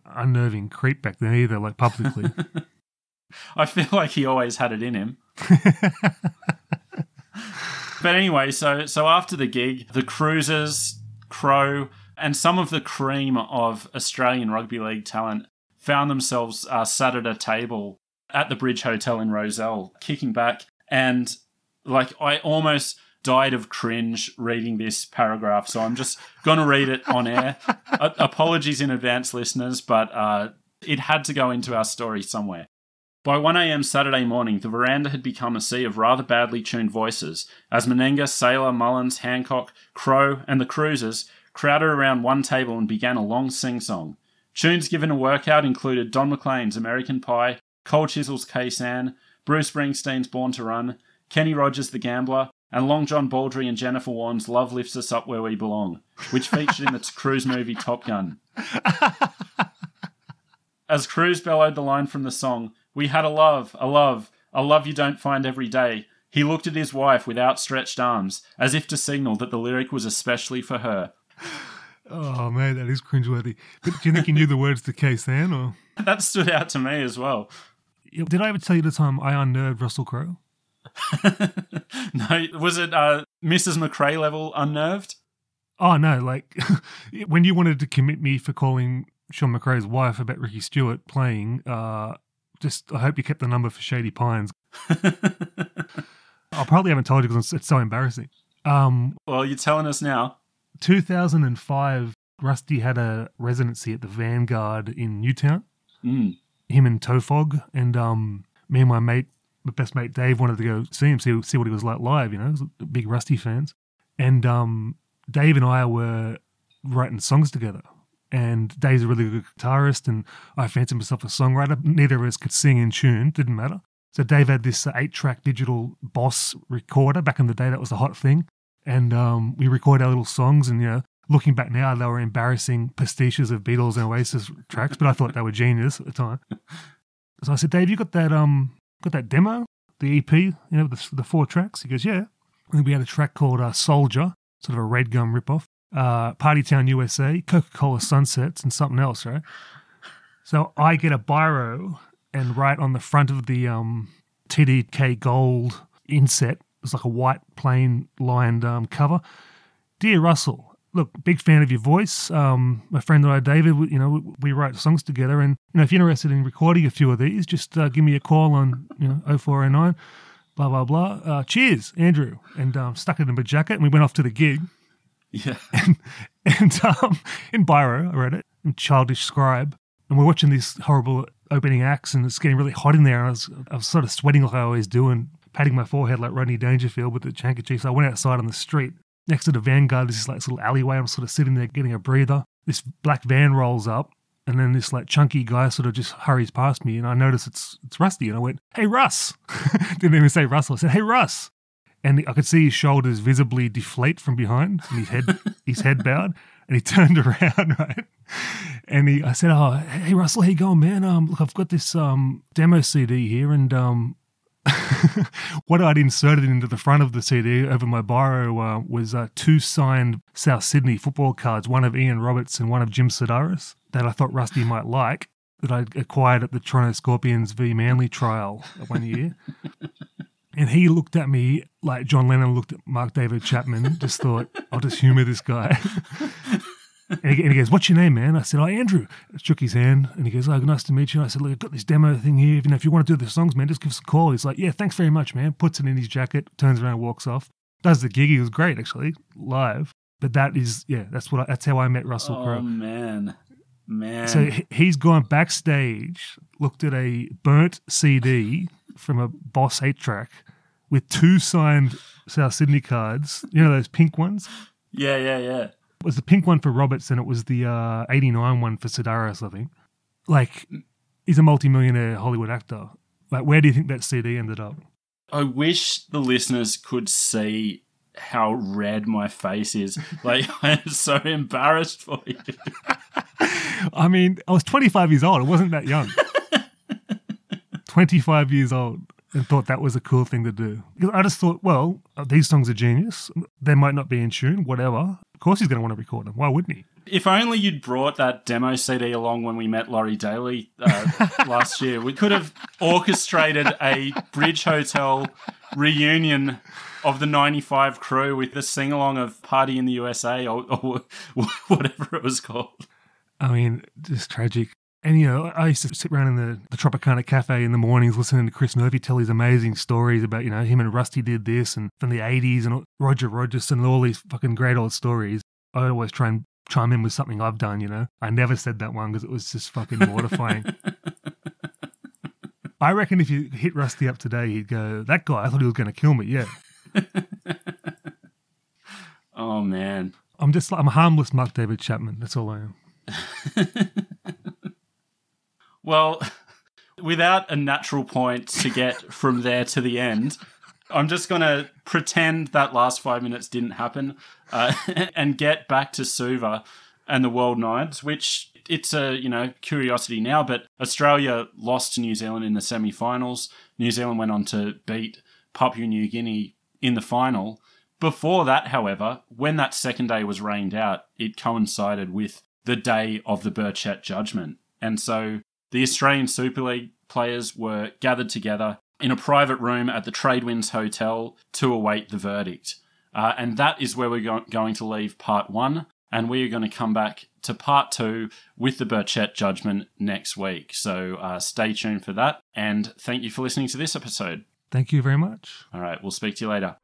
unnerving creep back then either, publicly. I feel like he always had it in him. But anyway, so after the gig, the Cruisers, Crow, and some of the cream of Australian rugby league talent found themselves sat at a table at the Bridge Hotel in Rozelle, kicking back. And, I almost died of cringe reading this paragraph, so I'm just going to read it on air. Apologies in advance, listeners, but it had to go into our story somewhere. By 1 a.m. Saturday morning, the veranda had become a sea of rather badly tuned voices as Menenga, Sailor, Mullins, Hancock, Crow, and the Cruisers crowded around one table and began a long sing-song. Tunes given a workout included Don McLean's American Pie, Cold Chisel's K-San, Bruce Springsteen's Born to Run, Kenny Rogers' The Gambler, and Long John Baldry and Jennifer Warren's Love Lifts Us Up Where We Belong, which featured in the Cruise movie Top Gun. As Cruise bellowed the line from the song, "We had a love you don't find every day," he looked at his wife with outstretched arms, as if to signal that the lyric was especially for her. Oh, man, that is cringeworthy. But do you think he knew the words to K-San, or...? That stood out to me as well. Did I ever tell you the time I unnerved Russell Crowe? No, was it Mrs. McRae level unnerved? Oh, no, when you wanted to commit me for calling Sean McRae's wife about Ricky Stewart playing, I hope you kept the number for Shady Pines. I probably haven't told you because it's so embarrassing. Well, you're telling us now. 2005, Rusty had a residency at the Vanguard in Newtown. Him and Tofog, and me and my best mate Dave wanted to go see him, see what he was like live, big Rusty fans. And Dave and I were writing songs together. and Dave's a really good guitarist, and I fancied myself a songwriter. Neither of us could sing in tune, didn't matter. So Dave had this 8-track digital Boss recorder. Back in the day, that was the hot thing. And we recorded our little songs, and, looking back now, they were embarrassing pastiches of Beatles and Oasis tracks, but I thought they were genius at the time. So I said, Dave, you got that demo, the EP, the 4 tracks? He goes, yeah. And we had a track called Soldier, sort of a Red Gum ripoff, Party Town USA, Coca-Cola Sunsets, and something else, right? So I get a biro and write on the front of the TDK Gold inset, it's like a white plain lined cover, Dear Russell, look, big fan of your voice. My friend and I, David, we write songs together, and if you're interested in recording a few of these, just give me a call on 0409, blah blah blah. Cheers, Andrew, and stuck it in my jacket, and we went off to the gig. Yeah, and in biro, I read it, in Childish Scribe, and we're watching these horrible opening acts, and it's getting really hot in there, and I was sort of sweating like I always do, and patting my forehead like Rodney Dangerfield with the handkerchief. So I went outside on the street. Next to the Vanguard, there's this little alleyway. I'm sort of sitting there getting a breather. This black van rolls up, and then this chunky guy sort of just hurries past me, and I notice it's Rusty, and I went, "Hey, Russ!" Didn't even say Russell. I said, "Hey, Russ!" And I could see his shoulders visibly deflate from behind, and his head bowed, and he turned around, right? And I said, "Oh, hey, Russell, how you going, man? Look, I've got this demo CD here, and what I'd inserted into the front of the CD over my biro was 2 signed South Sydney football cards, one of Ian Roberts and one of Jim Sedaris, that I thought Rusty might like, that I acquired at the Toronto Scorpions v Manly trial one year." And he looked at me like John Lennon looked at Mark David Chapman, just thought, I'll just humour this guy. And he goes, "What's your name, man?" I said, "Oh, Andrew." I shook his hand, and he goes, "Oh, nice to meet you." I said, "Look, I've got this demo thing here. If you want to do the songs, man, just give us a call." He's like, "Yeah, thanks very much, man." Puts it in his jacket, turns around, walks off. Does the gig. He was great, actually, live. But that's how I met Russell Crowe. Oh, man. So he's gone backstage, looked at a burnt CD from a Boss 8-track with 2 signed South Sydney cards. You know those pink ones? Yeah. It was the pink one for Roberts, and it was the 89 one for Sedaris, I think. He's a multi-millionaire Hollywood actor. Where do you think that CD ended up? I wish the listeners could see how red my face is. I'm so embarrassed for you. I mean, I was 25 years old. I wasn't that young. 25 years old, and thought that was a cool thing to do. Because I just thought, well, these songs are genius. They might not be in tune, whatever. Of course he's going to want to record them. Why wouldn't he? If only you'd brought that demo CD along when we met Laurie Daly last year. We could have orchestrated a Bridge Hotel reunion of the 95 crew with the sing-along of Party in the USA or whatever it was called. I mean, just tragic. And, I used to sit around in the Tropicana Cafe in the mornings listening to Chris Murphy tell these amazing stories about, him and Rusty did this, and from the 80s, and Roger Rogerson, and all these fucking great old stories. I always try and chime in with something I've done, I never said that one because it was just fucking mortifying. I reckon if you hit Rusty up today, he'd go, "That guy, I thought he was going to kill me, yeah." Oh, man. I'm a harmless Mark David Chapman. That's all I am. Well, without a natural point to get from there to the end, I'm just going to pretend that last 5 minutes didn't happen and get back to Suva and the World Nines, which it's a curiosity now, but Australia lost to New Zealand in the semi-finals. New Zealand went on to beat Papua New Guinea in the final. Before that, however, when that second day was rained out, it coincided with the day of the Burchett judgment. And so the Australian Super League players were gathered together in a private room at the Tradewinds Hotel to await the verdict. And that is where we're going to leave part 1. And we are going to come back to part 2 with the Burchett judgment next week. So stay tuned for that. And thank you for listening to this episode. Thank you very much. All right, we'll speak to you later.